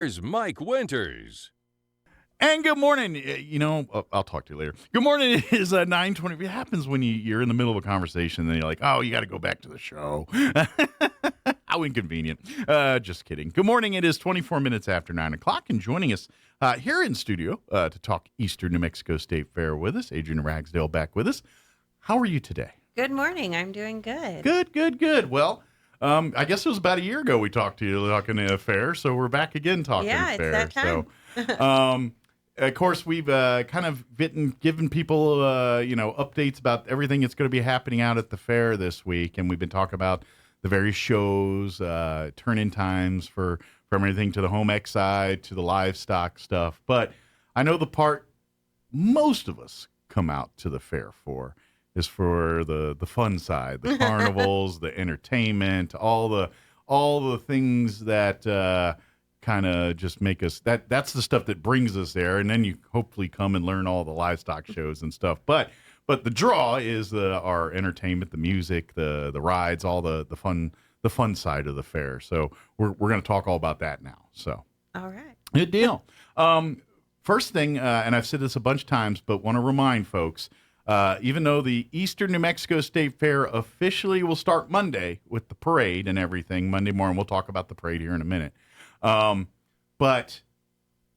Here's Mike Winters. And good morning. I'll talk to you later. Good morning. It is 9:20. It happens when you're in the middle of a conversation and you're like, oh, you got to go back to the show. How inconvenient. Just kidding. Good morning. It is 24 minutes after 9 o'clock. And joining us here in studio to talk Eastern New Mexico State Fair with us, Adriann Ragsdale back with us. How are you today? Good morning. I'm doing good. Good. Well, I guess it was about a year ago we talked to you talking to a fair, so we're back again talking fair. It's that time. So, of course, we've kind of given people, updates about everything that's going to be happening out at the fair this week, and we've been talking about the various shows, turn-in times from everything to the home ec side to the livestock stuff. But I know the part most of us come out to the fair for is for the fun side, the carnivals, the entertainment, all the things that kind of just make us that's the stuff that brings us there, and then you hopefully come and learn all the livestock shows and stuff. But the draw is our entertainment, the music, the rides, all the fun side of the fair. So we're going to talk all about that now. So all right, good deal. First thing, and I've said this a bunch of times, but want to remind folks. Even though the Eastern New Mexico State Fair officially will start Monday with the parade and everything, Monday morning, we'll talk about the parade here in a minute. But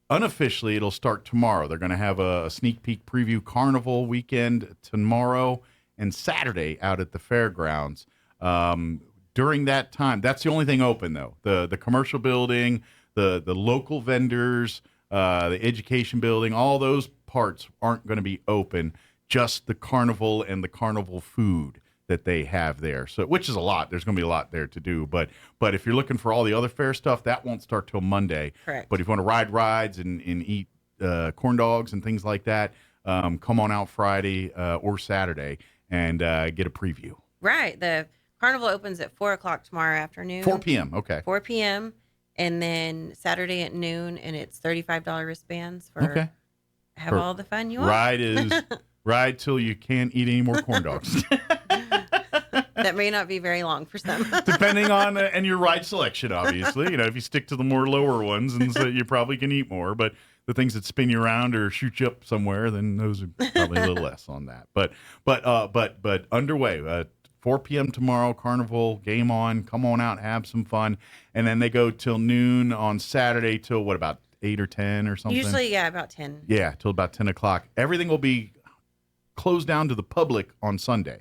unofficially, it'll start tomorrow. They're going to have a sneak peek preview carnival weekend tomorrow and Saturday out at the fairgrounds. During that time, that's the only thing open, though. The commercial building, the local vendors, the education building, all those parts aren't going to be open. Just the carnival and the carnival food that they have there. So, which is a lot. There's going to be a lot there to do. But if you're looking for all the other fair stuff, that won't start till Monday. Correct. But if you want to ride rides and eat corn dogs and things like that, come on out Friday or Saturday and get a preview. Right. The carnival opens at 4 o'clock tomorrow afternoon. 4 p.m. Okay. 4 p.m. And then Saturday at noon, and it's $35 wristbands for all the fun you want. Ride till you can't eat any more corn dogs. That may not be very long for some. Depending on and your ride selection, obviously. If you stick to the more lower ones, and so you probably can eat more. But the things that spin you around or shoot you up somewhere, then those are probably a little less on that. But underway. 4 p.m. tomorrow, carnival, game on. Come on out, have some fun. And then they go till noon on Saturday till what, about 8 or 10 or something? Usually, about 10. Yeah, till about 10 o'clock. Everything will be closed down to the public on Sunday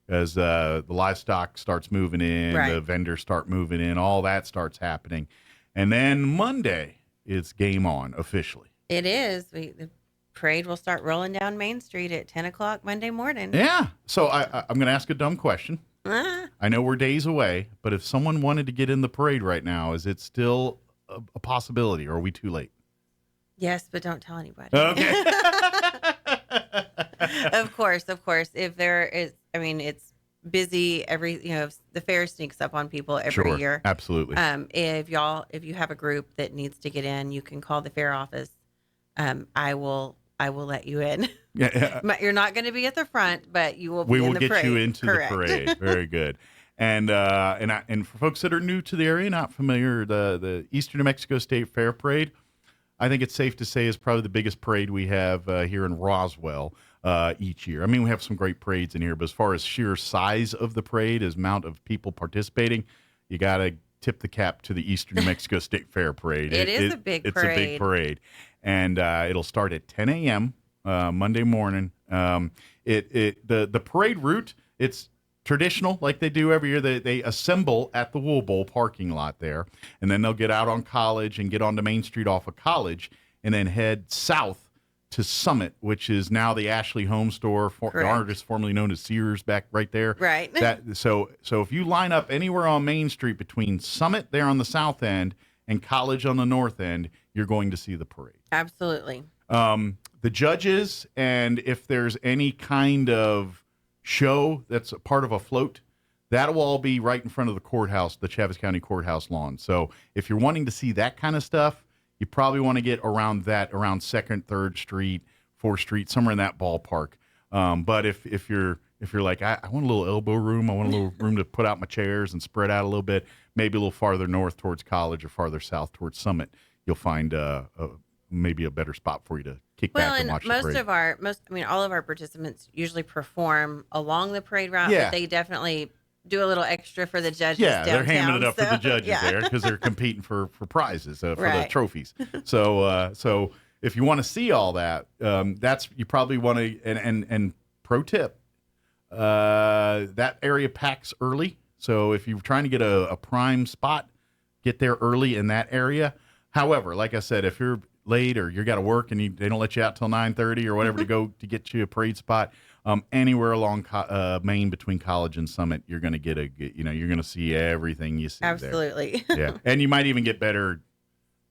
as the livestock starts moving in, right. The vendors start moving in, all that starts happening. And then Monday, it's game on officially. It is. The parade will start rolling down Main Street at 10 o'clock Monday morning. Yeah. So I'm going to ask a dumb question. I know we're days away, but if someone wanted to get in the parade right now, is it still a possibility, or are we too late? Yes, but don't tell anybody. Okay. Of course. If there is, it's busy the fair sneaks up on people every year. Absolutely. If you have a group that needs to get in, you can call the fair office. I will let you in. Yeah. You're not going to be at the front, but you will be we in will the get parade. you into Correct. the parade. Very good. And for folks that are new to the area, not familiar, the Eastern New Mexico State Fair Parade, I think it's safe to say is probably the biggest parade we have here in Roswell each year. I mean, we have some great parades in here, but as far as sheer size of the parade, as amount of people participating, you got to tip the cap to the Eastern New Mexico State Fair Parade. It's a big parade. It's a big parade. And it'll start at 10 a.m. Monday morning. The parade route, it's traditional like they do every year. They assemble at the Wool Bowl parking lot there, and then they'll get out on College and get onto Main Street off of College and then head south to Summit, which is now the Ashley Home Store, the artist formerly known as Sears, back right there. Right. So if you line up anywhere on Main Street between Summit there on the south end and College on the north end, you're going to see the parade. Absolutely. The judges, and if there's any kind of show that's a part of a float, that will all be right in front of the courthouse, the Chaves County Courthouse lawn. So if you're wanting to see that kind of stuff, you probably want to get around 2nd, 3rd Street, 4th Street, somewhere in that ballpark. But if you're like, I want a little elbow room, I want a little room to put out my chairs and spread out a little bit, maybe a little farther north towards College or farther south towards Summit, you'll find maybe a better spot for you to kick back and watch the parade. all of our participants usually perform along the parade route, Yeah. but they definitely do a little extra for the judges. Yeah, downtown, they're hamming it up so, for the judges yeah. there because they're competing for prizes for the Right. trophies. So if you want to see all that, you probably want to. And pro tip, that area packs early. So if you're trying to get a prime spot, get there early in that area. However, like I said, if you're late or you got to work and they don't let you out till 9:30 or whatever to go to get you a parade spot, anywhere along Maine between College and Summit, you're going to you're going to see everything you see. Absolutely. There. Yeah, and you might even get better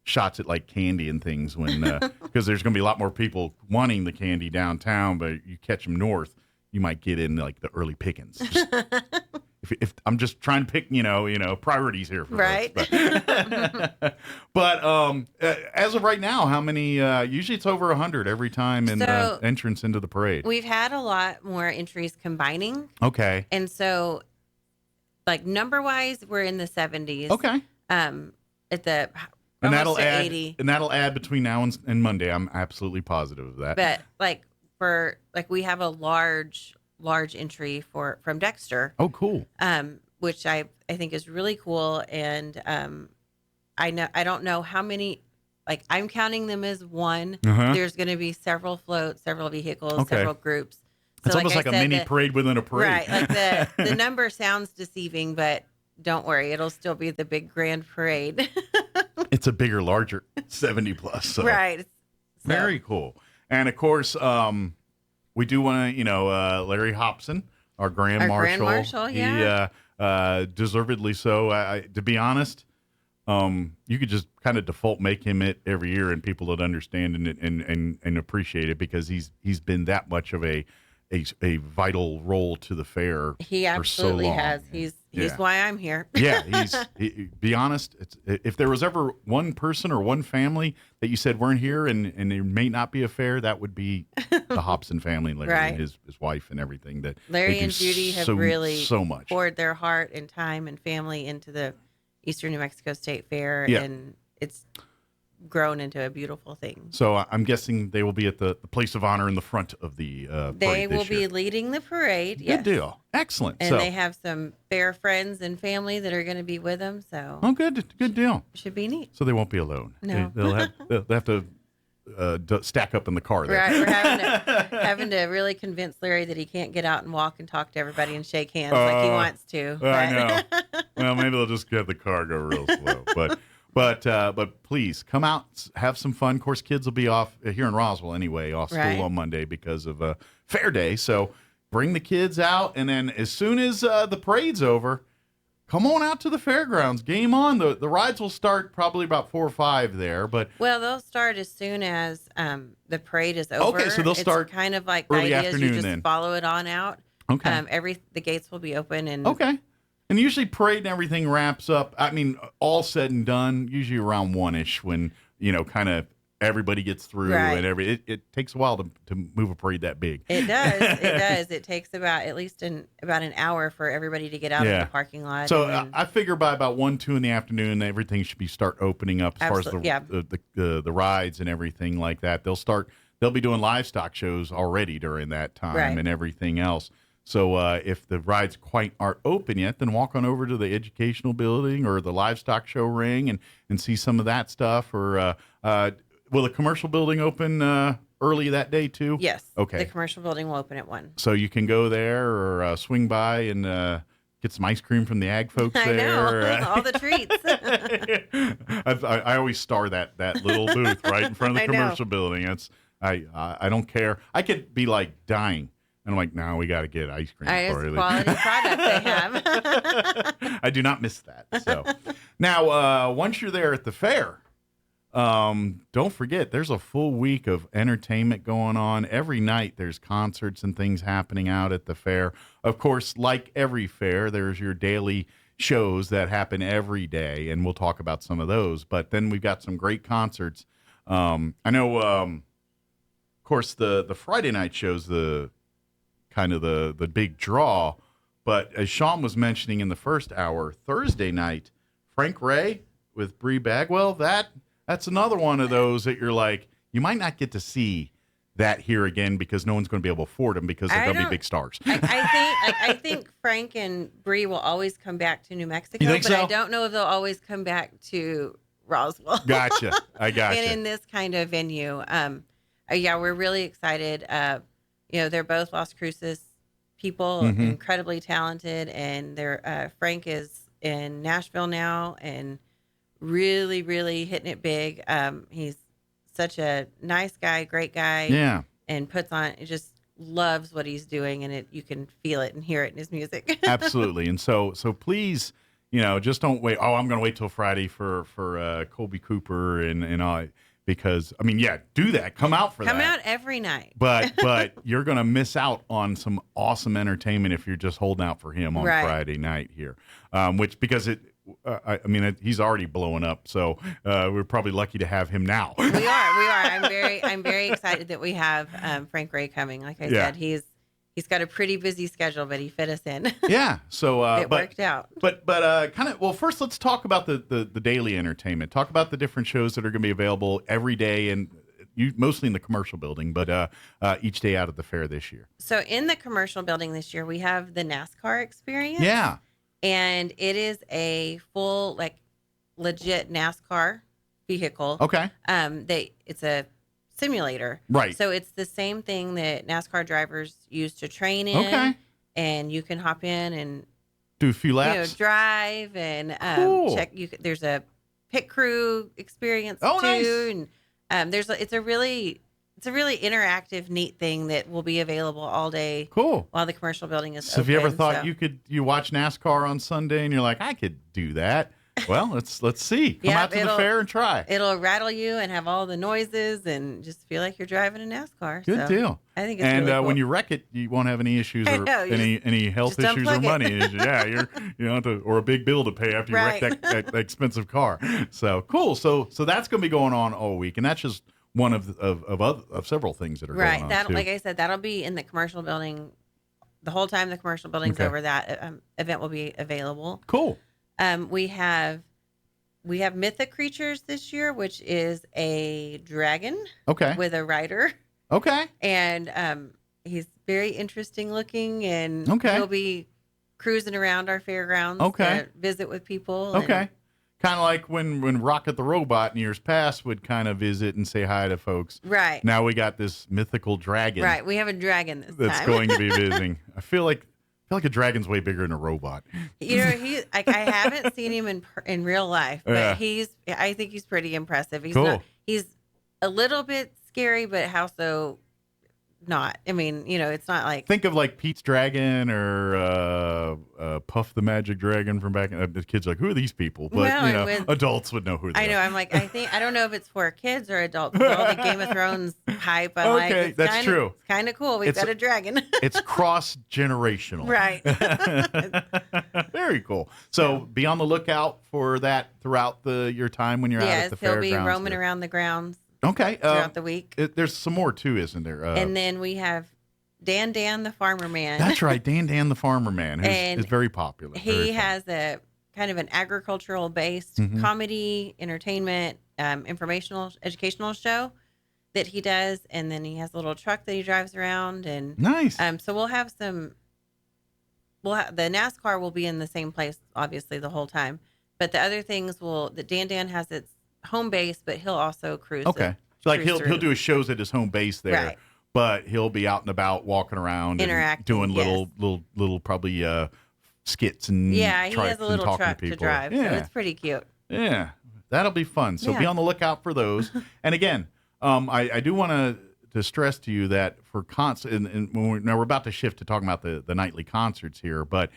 shots at like candy and things when because there's going to be a lot more people wanting the candy downtown, but you catch them north, you might get in like the early pickings. If I'm just trying to pick, priorities here, for right? Folks, but as of right now, how many? Usually, it's over 100 every time in the entrance into the parade. We've had a lot more entries combining. Okay, and so, like number wise, we're in the 70s. Okay, at the and that'll to add 80. And that'll add between now and Monday. I'm absolutely positive of that. But we have a large entry from Dexter. Oh, cool. Which I think is really cool, and I don't know how many. Like I'm counting them as one. Uh-huh. There's going to be several floats, several vehicles, several groups. So it's almost like a mini parade within a parade. Right. Like the number sounds deceiving, but don't worry, it'll still be the big grand parade. It's a bigger, larger 70 plus. So. Right. So. Very cool. And of course, we do want to, Larry Hobson, our Grand Marshal. Yeah. He deservedly so. To be honest, you could just kind of default make him it every year, and people would understand and appreciate it because he's been that much of a vital role to the fair. He absolutely for so long. has. He's why I'm here. Yeah, be honest. If there was ever one person or one family that you said weren't here and there may not be a fair, that would be the Hobson family, Larry right. and his wife and everything. That Larry and Judy have really so much poured their heart and time and family into the Eastern New Mexico State Fair, and it's grown into a beautiful thing. So I'm guessing they will be at the place of honor in the front of the parade. They will be leading the parade. Good deal. Excellent. And they have some fair friends and family that are going to be with them. So good deal. Should be neat. So they won't be alone. No, they'll have to stack up in the car there. Right, we're having to really convince Larry that he can't get out and walk and talk to everybody and shake hands like he wants to. I know. Well, maybe they'll just have the car go real slow, But please come out, have some fun. Of course, kids will be off here in Roswell anyway, off school on Monday because of Fair Day. So bring the kids out, and then as soon as the parade's over, come on out to the fairgrounds. Game on. The rides will start probably about 4 or 5 there, but they'll start as soon as the parade is over. Okay, so they'll start kind of like early the idea afternoon. Is you just then follow it on out. Okay. The gates will be open and okay. And usually parade and everything wraps up, I mean, all said and done, usually around 1-ish when, kind of everybody gets through right. and it takes a while to move a parade that big. It does. It does. It takes about an hour for everybody to get out of the parking lot. So I figure by about 1-2 in the afternoon, everything should be start opening up as far as the rides and everything like that. They'll be doing livestock shows already during that time and everything else. So if the rides quite aren't open yet, then walk on over to the educational building or the livestock show ring and see some of that stuff. Or will the commercial building open early that day too? Yes. Okay. The commercial building will open at 1. So you can go there or swing by and get some ice cream from the ag folks there. I know. All the treats. I always star that little booth right in front of the commercial building. I don't care. I could be like dying. And I'm like, no, we got to get ice cream for it. It's quality product they have. I do not miss that. So now, once you're there at the fair, don't forget there's a full week of entertainment going on. Every night there's concerts and things happening out at the fair. Of course, like every fair, there's your daily shows that happen every day, and we'll talk about some of those. But then we've got some great concerts. I know, of course, the Friday night shows the kind of the big draw, but as Sean was mentioning in the first hour, Thursday night, Frank Ray with Bree Bagwell, that's another one of those that you're like, you might not get to see that here again because no one's going to be able to afford them because they're going to be big stars. I think Frank and Bree will always come back to New Mexico, you think but so? I don't know if they'll always come back to Roswell. Gotcha. I gotcha. And in this kind of venue, yeah, we're really excited. They're both Las Cruces people, incredibly talented, and they're Frank is in Nashville now and really, really hitting it big. He's such a nice guy, great guy. Yeah. And just loves what he's doing, and you can feel it and hear it in his music. Absolutely. And so please, just don't wait. Oh, I'm going to wait till Friday for Colby Cooper and all, because do that. Come out for that. Come out every night. But you're going to miss out on some awesome entertainment if you're just holding out for him on Friday night here. He's already blowing up, so we're probably lucky to have him now. We are. I'm very excited that we have Frank Ray coming. Like I said, he's got a pretty busy schedule, but he fit us in. Yeah, so it worked out. But first let's talk about the daily entertainment. Talk about the different shows that are going to be available every day, and mostly in the commercial building, but each day out of the fair this year. So in the commercial building this year, we have the NASCAR experience. Yeah. And it is a full, legit NASCAR vehicle. Okay. It's a simulator. Right. So it's the same thing that NASCAR drivers use to train in. Okay. And you can hop in and do a few laps. Drive and cool. check. There's a pit crew experience too. Nice. And it's a really interactive, neat thing that will be available all day. Cool. While the commercial building is open. Have you ever thought you watch NASCAR on Sunday and you're like, I could do that? Well, let's see. Come out to the fair and try. It'll rattle you and have all the noises and just feel like you're driving a NASCAR. Good deal. I think it's really cool. When you wreck it, you won't have any issues or any health issues or money. Or a big bill to pay after you wreck that expensive car. So cool. So that's going to be going on all week, and that's just one of several things that are going on. Right. Like I said, that'll be in the commercial building the whole time the commercial building's over. That event will be available. Cool. We have Mythic Creatures this year, which is a dragon. Okay. With a rider. Okay. And he's very interesting looking, and he'll be cruising around our fairgrounds to visit with people. Okay. Kind of like when Rocket the Robot in years past would kind of visit and say hi to folks. Right. Now we got this mythical dragon. Right. We have a dragon this time. That's going to be visiting. I feel like a dragon's way bigger than a robot. I haven't seen him in real life, but I think he's pretty impressive. He's a little bit scary, but also not. It's not like... Think of like Pete's Dragon or Puff the Magic Dragon from back in... The kids are like, who are these people? But, adults would know who they are. I know. I'm like, I don't know if it's for kids or adults. With all the Game of Thrones hype. That's true. It's kind of cool. We've got a dragon. It's cross-generational. Right. Very cool. So be on the lookout for that throughout your time when you're out at the fairgrounds. Yes, he'll be roaming around the grounds. Okay. Throughout the week. There's some more too, isn't there? And then we have Dan the Farmer Man. That's right. Dan the Farmer Man is very popular. He has a kind of an agricultural based comedy, entertainment, informational, educational show that he does. And then he has a little truck that he drives around. And nice. So we'll have the NASCAR will be in the same place, obviously, the whole time. But the other things Dan has its home base, but he'll also cruise. Okay. So he'll do his shows at his home base there, right. But he'll be out and about walking around and doing little probably skits and he has a little truck to drive. Yeah. So it's pretty cute. Yeah. That'll be fun. So be on the lookout for those. And again, I do want to stress to you that for now we're about to shift to talking about the nightly concerts here, but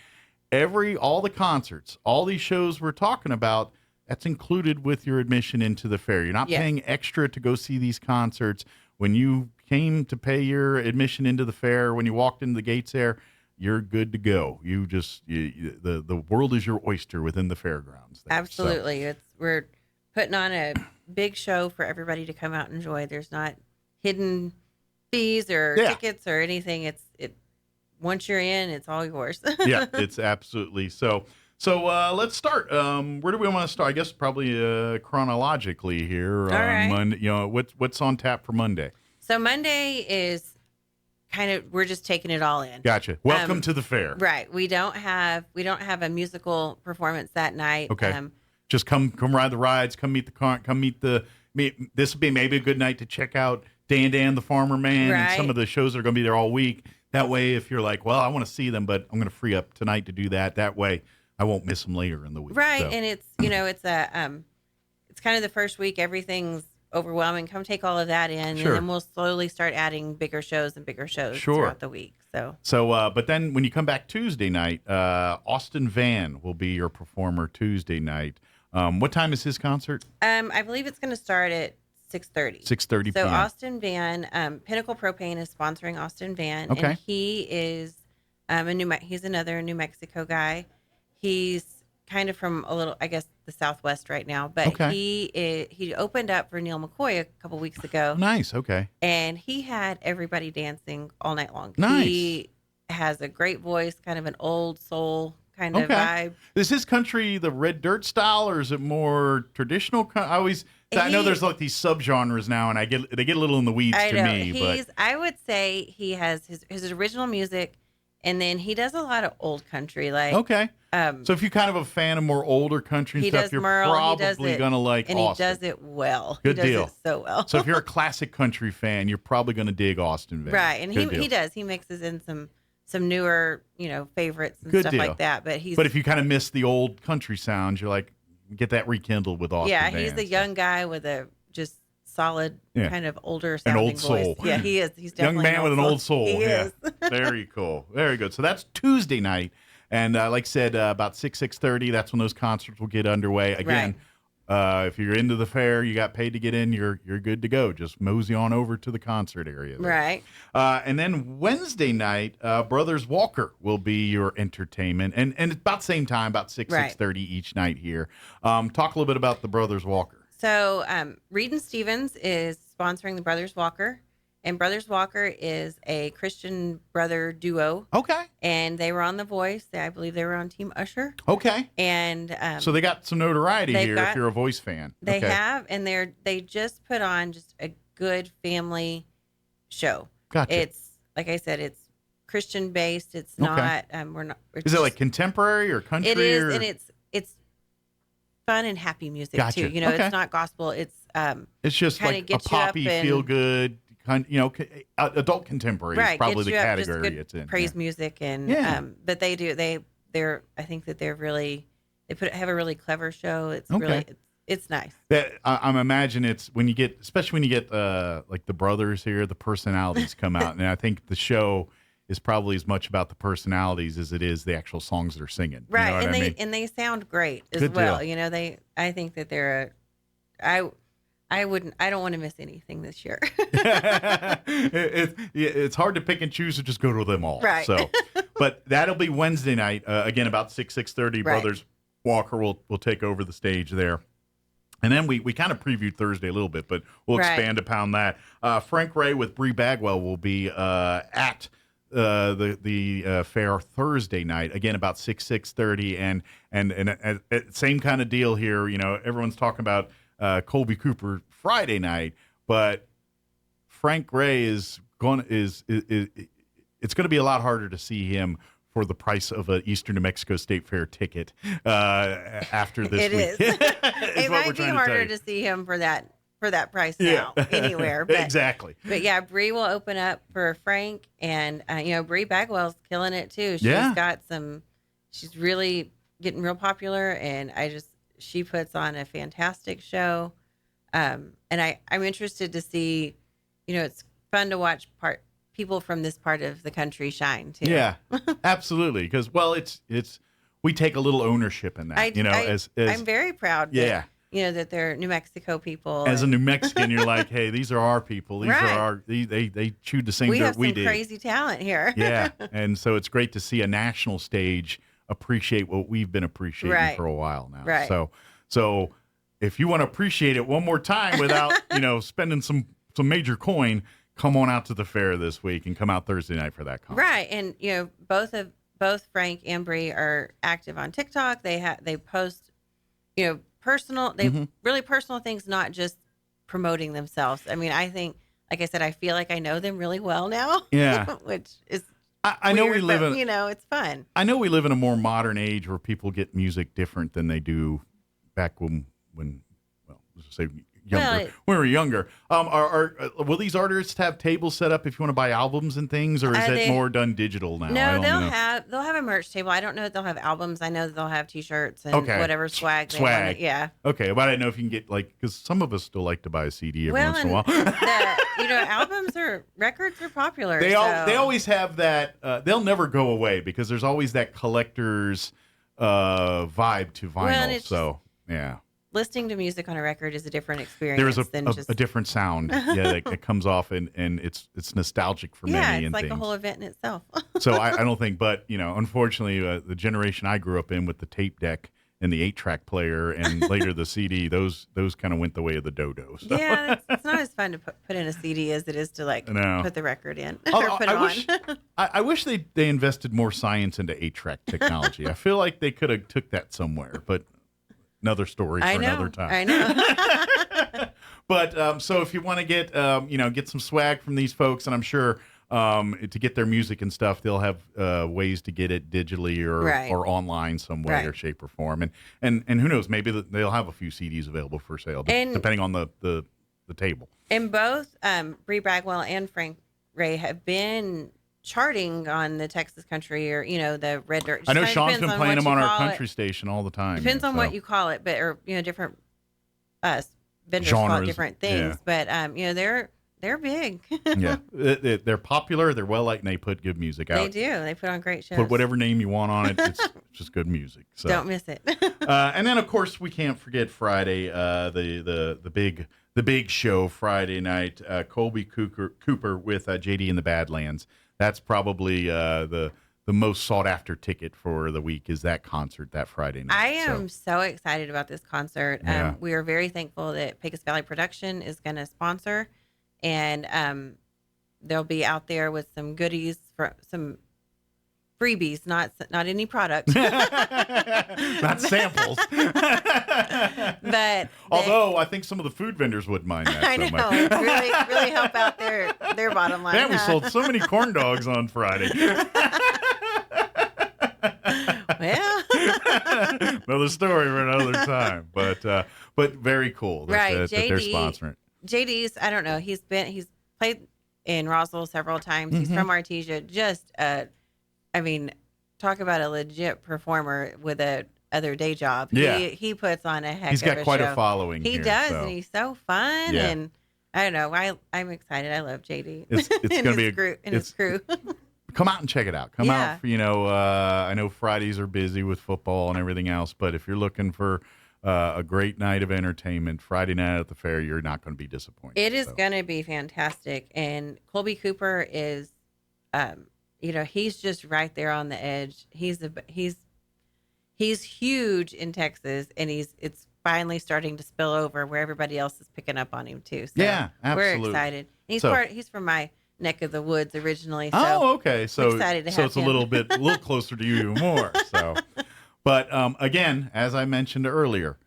all the concerts, all these shows we're talking about, that's included with your admission into the fair. You're not paying extra to go see these concerts. When you came to pay your admission into the fair, when you walked into the gates there, you're good to go. The world is your oyster within the fairgrounds there. Absolutely. So. We're putting on a big show for everybody to come out and enjoy. There's not hidden fees or tickets or anything. Once you're in, it's all yours. Yeah, it's absolutely so. So let's start. Where do we want to start? I guess probably chronologically here. All right. Monday, what's on tap for Monday? So Monday is we're just taking it all in. Gotcha. Welcome to the fair. Right. We don't have a musical performance that night. Okay. Just come ride the rides. Come meet the this would be maybe a good night to check out Dan the Farmer Man and some of the shows that are going to be there all week. That way, if you're like, well, I want to see them, but I'm going to free up tonight to do that. That way, I won't miss them later in the week. Right. So. And it's it's kind of the first week. Everything's overwhelming. Come take all of that in, Sure. and then we'll slowly start adding bigger shows Sure. throughout the week. So, but then when you come back Tuesday night, Austin Van will be your performer Tuesday night. What time is his concert? I believe it's going to start at 6:30. 6:30 p.m. So Austin Van, Pinnacle Propane is sponsoring Austin Van, Okay. and he is he's another New Mexico guy. He's kind of from a little, I guess, the Southwest right now, but he opened up for Neil McCoy a couple weeks ago. Nice. Okay. And he had everybody dancing all night long. Nice. He has a great voice, kind of an old soul kind of vibe. Is his country the red dirt style, or is it more traditional? I know there's like these subgenres now, and they get a little in the weeds to me. I would say he has his original music, and then he does a lot of old country. Like so if you're kind of a fan of more older country stuff, you're probably gonna like and Austin. He does it well. Good he does deal. It so well. So if you're a classic country fan, you're probably gonna dig Austin Van. Right, and he does. He mixes in some newer, favorites and stuff like that. But if you kind of miss the old country sounds, you're like, get that rekindled with Austin Van. Yeah, he's a young guy with a just solid kind of older sounding an old soul. voice. Yeah, he is. He's definitely young man with an old soul. He is. Very cool. Very good. So that's Tuesday night, and like I said, about 6:30. That's when those concerts will get underway again. If you're into the fair, you got paid to get in, you're good to go. Just mosey on over to the concert area there. Right. And then Wednesday night, Brothers Walker will be your entertainment, and it's about the same time, about 6:30 each night here. Talk a little bit about the Brothers Walker. So Reed and Stevens is sponsoring the Brothers Walker, and Brothers Walker is a Christian brother duo. Okay. And they were on The Voice. I believe they were on Team Usher. Okay. And so they got some notoriety here if you're a Voice fan. They have, and they just put on just a good family show. Gotcha. It's, like I said, it's Christian based. It's not, Is it like contemporary or country? It is, and it's fun and happy music too. It's not gospel. It's just like a poppy, feel good, adult contemporary is probably the category it's in. Praise music and but they're I think that have a really clever show. It's really it's nice. I'm imagine it's especially when you get like the brothers here, the personalities come out, and I think the show is probably as much about the personalities as it is the actual songs they're singing. Right. You know and they sound great as Good well. deal. I think that they're I don't want to miss anything this year. It's hard to pick and choose to just go to them all. Right. So, but that'll be Wednesday night. Again, about 6:30, Right. Brothers Walker will take over the stage there. And then we kind of previewed Thursday a little bit, but we'll expand upon that. Frank Ray with Bree Bagwell will be at the fair Thursday night, again about 6:30, and same kind of deal here. Everyone's talking about Colby Cooper Friday night, but Frank Ray it's going to be a lot harder to see him for the price of an Eastern New Mexico State Fair ticket after this week. It is. It might be harder to see him for that price now anywhere. But, exactly. But yeah, Bree will open up for Frank, and Bree Bagwell's killing it too. She's really getting real popular, and she puts on a fantastic show. And I'm interested to see, it's fun to watch people from this part of the country shine too. Yeah, absolutely. Because it's we take a little ownership in that. As I'm very proud. Yeah. That they're New Mexico people. As a New Mexican, you're like, hey, these are our people. These are they chewed the same dirt we did. We have some crazy talent here. Yeah, and so it's great to see a national stage appreciate what we've been appreciating for a while now. Right. So if you want to appreciate it one more time without spending some major coin, come on out to the fair this week and come out Thursday night for that concert. Right, and both both Frank and Bree are active on TikTok. They post, really personal things, not just promoting themselves. I mean, I think, like I said, I feel like I know them really well now. Yeah. Which is I know we live but, in it's fun. I know we live in a more modern age where people get music different than they do back when let's say younger. When we were younger. Will these artists have tables set up if you want to buy albums and things, or is it more done digital now? No, they'll have a merch table. I don't know if they'll have albums. I know that they'll have T-shirts and whatever swag. Yeah. Okay, but I don't know if you can get because some of us still like to buy a CD every once in a while. Albums or records are popular. They always have that. They'll never go away because there's always that collector's vibe to vinyl. Yeah. Listening to music on a record is a different experience. There's a different sound, that comes off, and it's nostalgic for many. Yeah, it's and like things. a whole event in itself. So I don't think, but unfortunately, the generation I grew up in with the tape deck and the 8-track player, and later the CD, those kind of went the way of the dodo. So. Yeah, it's not as fun to put in a CD as it is to put the record in or put it on. I wish they invested more science into 8-track technology. I feel like they could have took that somewhere, but. Another story for another time. I know. But so if you want to get some swag from these folks, and I'm sure to get their music and stuff, they'll have ways to get it digitally or online some way or shape or form. And who knows, maybe they'll have a few CDs available for sale, depending on the table. And both Bree Bagwell and Frank Ray have been charting on the Texas country or the Red Dirt. I know Sean's been playing them on our country station all the time. Depends on what you call it, but different vendors call it different things. Yeah. But they're big. Yeah, they're popular. They're well liked, and they put good music out. They do. They put on great shows. Put whatever name you want on it. It's just good music. So. Don't miss it. And then of course we can't forget Friday, the big show Friday night. Colby Cooper with JD and the Badlands. That's probably the most sought after ticket for the week is that concert that Friday night. I am so excited about this concert. Yeah. We are very thankful that Pecos Valley Production is going to sponsor, and they'll be out there with some goodies for some freebies, not any product, not samples. But although I think some of the food vendors wouldn't mind that. I know, really help out their bottom line. Yeah, we sold so many corn dogs on Friday. Well, another story for another time, but very cool. That they're sponsoring. JD's, I don't know. He's played in Roswell several times. He's from Artesia. Just talk about a legit performer with a other day job. Yeah. He puts on a heck of a show. He's got quite a following. He does, and he's so fun. Yeah. And I don't know. I'm excited. I love JD. It's going to be his crew. Come out and check it out. Come out. I know Fridays are busy with football and everything else, but if you're looking for a great night of entertainment, Friday night at the fair, you're not going to be disappointed. It is going to be fantastic. And Colby Cooper is, he's just right there on the edge. He's huge in Texas, and it's finally starting to spill over where everybody else is picking up on him too. So yeah, absolutely. We're excited. He's from my neck of the woods originally. So okay. So excited to have it's him. A little closer to you even more. So, but again, as I mentioned earlier,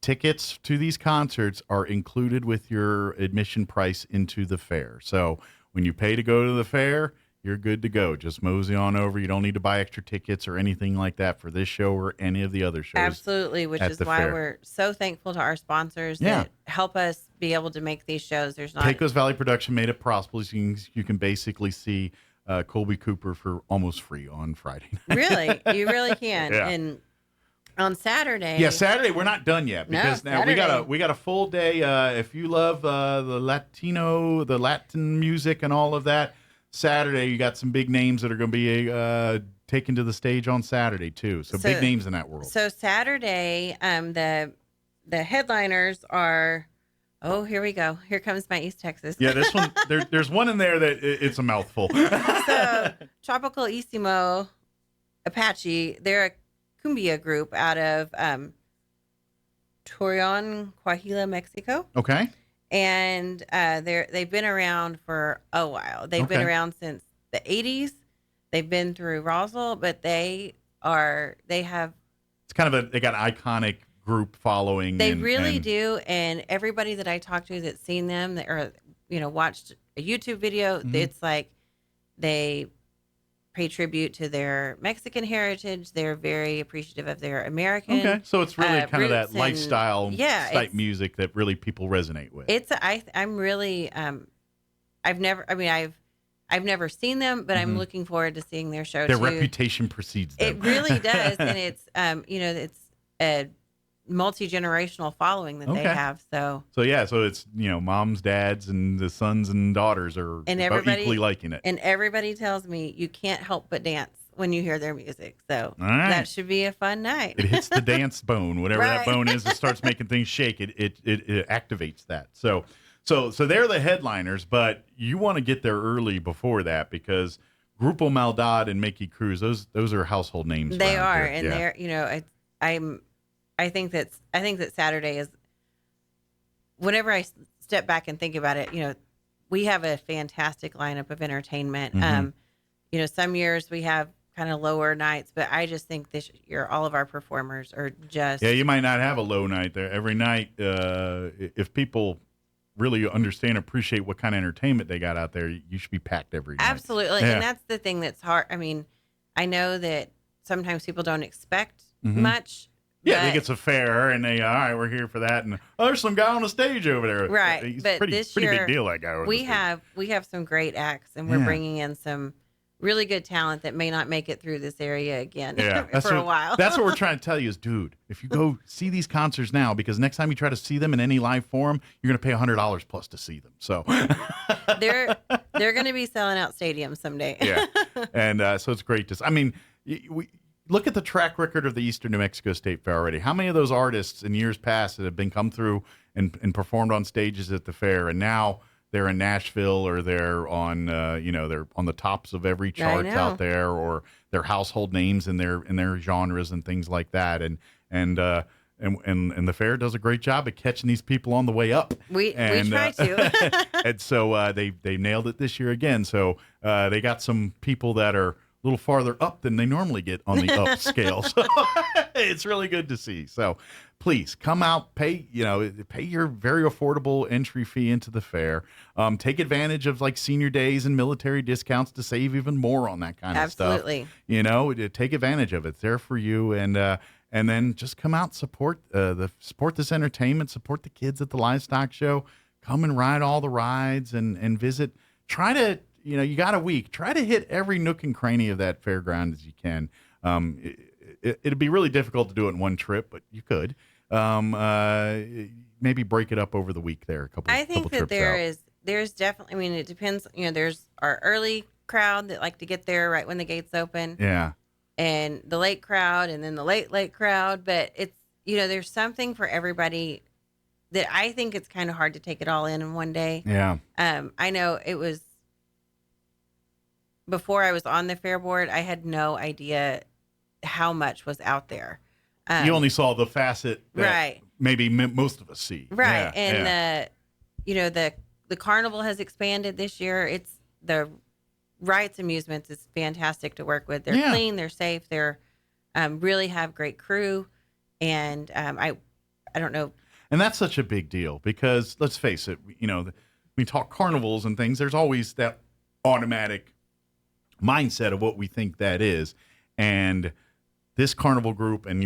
tickets to these concerts are included with your admission price into the fair. So when you pay to go to the fair, you're good to go. Just mosey on over. You don't need to buy extra tickets or anything like that for this show or any of the other shows. Absolutely, which is why we're so thankful to our sponsors that help us be able to make these shows. Pecos Valley Production made it possible. You can basically see Colby Cooper for almost free on Friday night. Really? You really can. Yeah. And on Saturday. Yeah, Saturday we're not done yet because now we got a full day. If you love the Latin music and all of that, Saturday you got some big names that are going to be taken to the stage on Saturday too. So big names in that world. So Saturday, the headliners are. Oh, here we go. Here comes my East Texas. Yeah, this one. There's one in there that it's a mouthful. So Tropicalissimo Apache. They're a cumbia group out of Torreon, Coahuila, Mexico. Okay. And they've been around for a while. They've been around since the 80s. they've been through Roswell, but they have It's kind of they got an iconic group following. they really do, and everybody that I talk to that's seen them that or watched a YouTube video, it's like they pay tribute to their Mexican heritage. They're very appreciative of their American. Okay, so it's really kind of that roots lifestyle type it's music that really people resonate with. I'm really I've never seen them, but I'm looking forward to seeing their show. Their too. reputation precedes them. It really does, and it's it's a multi-generational following that they have. So it's moms, dads, and the sons and daughters are everybody equally liking it. And everybody tells me you can't help but dance when you hear their music. So All right. that should be a fun night. It hits the dance bone, whatever that Right. bone is. It starts making things shake. It activates that. So they're the headliners, but you want to get there early before that because Grupo Maldad and Mickey Cruz, those are household names. They around are, here. and they're I think that Saturday is. Whenever I step back and think about it, we have a fantastic lineup of entertainment. Some years we have kind of lower nights, but I just think this year all of our performers are just. Yeah, you might not have a low night there. Every night, if people really understand, appreciate what kind of entertainment they got out there, you should be packed every night. Absolutely. Yeah. And that's the thing that's hard. I mean, I know that sometimes people don't expect much. Yeah, I think it's a fair, and all right, we're here for that. And there's some guy on the stage over there. Right. He's But pretty this big year, deal, that guy. Over we the stage. have some great acts, and we're bringing in some really good talent that may not make it through this area again for a while. That's what we're trying to tell you is, dude, if you go see these concerts now, because next time you try to see them in any live forum, you're going to pay $100 plus to see them. So they're going to be selling out stadiums someday. yeah, and so it's great to. I mean, we look at the track record of the Eastern New Mexico State Fair already. How many of those artists in years past that have been come through and performed on stages at the fair, and now they're in Nashville or they're on they're on the tops of every chart out there, or they're household names in their genres and things like that, and the fair does a great job at catching these people on the way up. We try to. And so they nailed it this year again. So they got some people that are a little farther up than they normally get on the up scale. So it's really good to see. So please come out, pay your very affordable entry fee into the fair. Take advantage of like senior days and military discounts to save even more on that kind of stuff. Absolutely. Take advantage of it. It's there for you. And then just come out, support this entertainment, support the kids at the livestock show. Come and ride all the rides and visit. Try to, you got a week. Try to hit every nook and cranny of that fairground as you can. It'd be really difficult to do it in one trip, but you could. Maybe break it up over the week there. I think that there's definitely. I mean, it depends. There's our early crowd that like to get there right when the gates open. Yeah. And the late crowd, and then the late crowd. But it's there's something for everybody. That I think it's kind of hard to take it all in one day. Yeah. I know it was. Before I was on the fair board, I had no idea how much was out there. You only saw the facet that right. maybe most of us see. Right. Yeah, and the carnival has expanded this year. It's the Rights Amusements is fantastic to work with. They're clean, they're safe, they're really have great crew. And I don't know. And that's such a big deal because let's face it, we talk carnivals and things, there's always that automatic mindset of what we think that is. And this carnival group and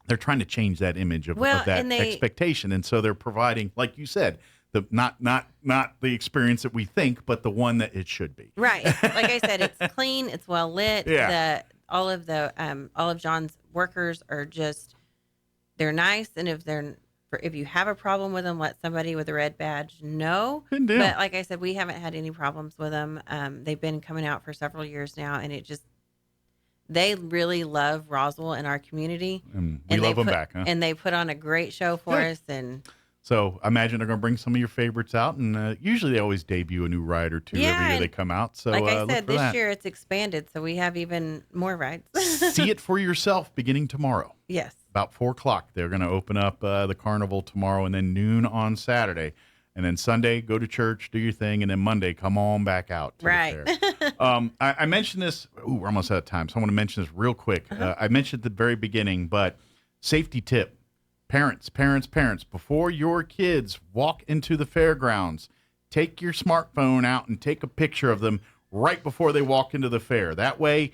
they're trying to change that image of that expectation. And so they're providing, like you said, the not the experience that we think, but the one that it should be. Right. Like I said, it's clean, it's well lit. Yeah. All of John's workers are they're nice, and if you have a problem with them, let somebody with a red badge know. Good deal. But like I said, we haven't had any problems with them. They've been coming out for several years now, and they really love Roswell and our community. And we love them back, huh? And they put on a great show for us. And so I imagine they're going to bring some of your favorites out, and usually they always debut a new ride or two every year they come out. So like I said, this year it's expanded, so we have even more rides. See it for yourself beginning tomorrow. Yes. About 4:00. They're going to open up the carnival tomorrow, and then noon on Saturday. And then Sunday, go to church, do your thing, and then Monday, come on back out to Right. the fair. I mentioned this. Ooh, we're almost out of time, so I want to mention this real quick. I mentioned at the very beginning, but safety tip. Parents, before your kids walk into the fairgrounds, take your smartphone out and take a picture of them right before they walk into the fair. That way,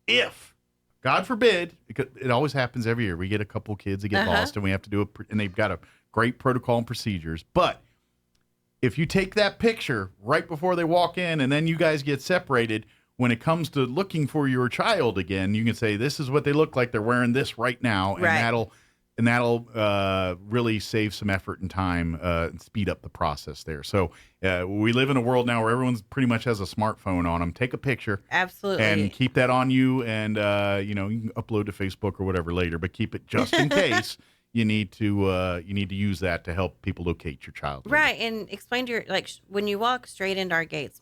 if, God forbid, because it always happens every year, we get a couple kids that get lost and we have to do it, and they've got a great protocol and procedures. But if you take that picture right before they walk in and then you guys get separated, when it comes to looking for your child again, you can say, this is what they look like. They're wearing this right now. And that'll really save some effort and time and speed up the process there. So we live in a world now where everyone's pretty much has a smartphone on them. Take a picture. Absolutely. And keep that on you. And, you can upload to Facebook or whatever later, but keep it just in case you need to use that to help people locate your child. Right. And explain to your, when you walk straight into our gates,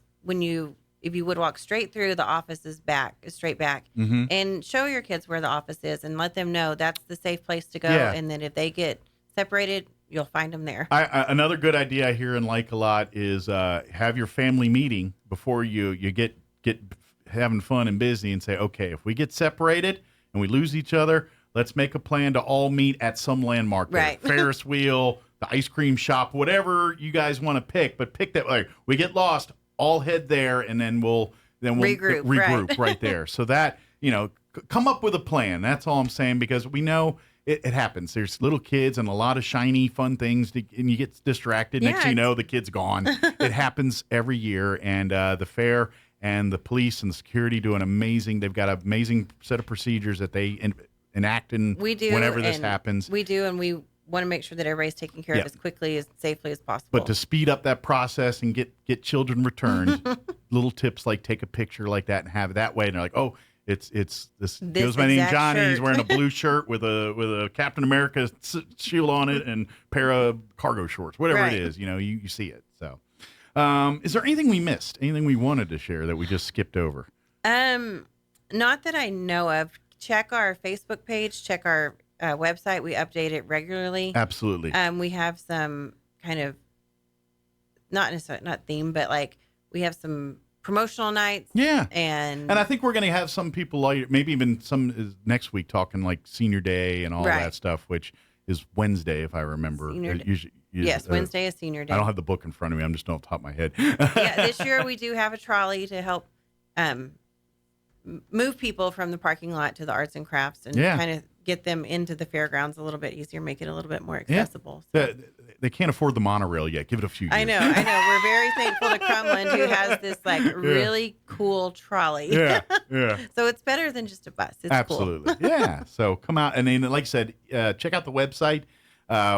if you would walk straight through, the office is straight back, and show your kids where the office is and let them know that's the safe place to go. Yeah. And then if they get separated, you'll find them there. Another good idea I hear and like a lot is have your family meeting before you get having fun and busy and say, okay, if we get separated and we lose each other, let's make a plan to all meet at some landmark. Right. Ferris wheel, the ice cream shop, whatever you guys want to pick, but pick that. Like, we get lost, all head there, and then we'll regroup right there. So that, come up with a plan. That's all I'm saying, because we know it happens. There's little kids and a lot of shiny, fun things, and you get distracted. Next thing you know, the kid's gone. It happens every year, and the fair and the police and the security do they've got an amazing set of procedures that they enact whenever this happens. We do, and we want to make sure that everybody's taken care of as quickly, as safely as possible. But to speed up that process and get children returned, little tips like take a picture like that and have it that way. And they're like, oh, it's this goes by name Johnny. Shirt. He's wearing a blue shirt with a Captain America shield on it and pair of cargo shorts, whatever it is. You see it. So, is there anything we missed? Anything we wanted to share that we just skipped over? Not that I know of. Check our Facebook page. Check our website. We update it regularly. Absolutely. We have some kind of not theme, but we have some promotional nights. Yeah. And I think we're going to have some people maybe even some next week talking like Senior Day and all that stuff, which is Wednesday, if I remember. Yes, Wednesday is Senior Day. I don't have the book in front of me. I'm just on top of my head. This year we do have a trolley to help move people from the parking lot to the arts and crafts and kind of get them into the fairgrounds a little bit easier, make it a little bit more accessible. Yeah. So. They can't afford the monorail yet. Give it a few years. I know. We're very thankful to Crumland, who has this really cool trolley. Yeah. So it's better than just a bus. It's absolutely cool. Yeah. So come out, and then, like I said, check out the website,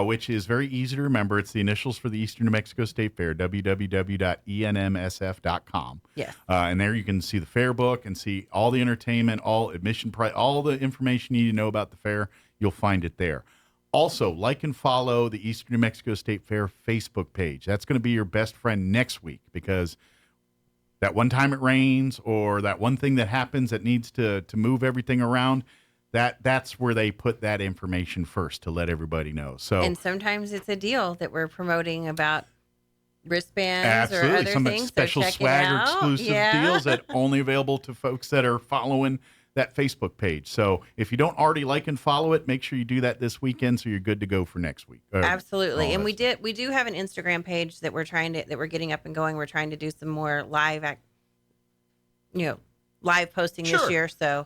which is very easy to remember. It's the initials for the Eastern New Mexico State Fair, www.enmsf.com. Yes. And there you can see the fair book and see all the entertainment, all admission price, all the information you need to know about the fair. You'll find it there. Also, like and follow the Eastern New Mexico State Fair Facebook page. That's going to be your best friend next week, because that one time it rains or that one thing that happens that needs to move everything around, that's where they put that information first to let everybody know. So, and sometimes it's a deal that we're promoting about wristbands or other some things. Special so swag or exclusive deals that only available to folks that are following that Facebook page. So if you don't already like and follow it, make sure you do that this weekend so you're good to go for next week. Absolutely. And we do have an Instagram page that we're getting up and going. We're trying to do some more live posting this year. So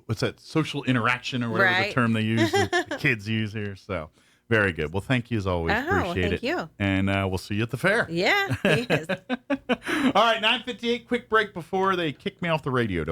what's that? Social interaction or whatever the term they use, the kids use here. So very good. Well, thank you as always. Appreciate it. Thank you. And we'll see you at the fair. Yeah. All right, 9:58. Quick break before they kick me off the radio. Don't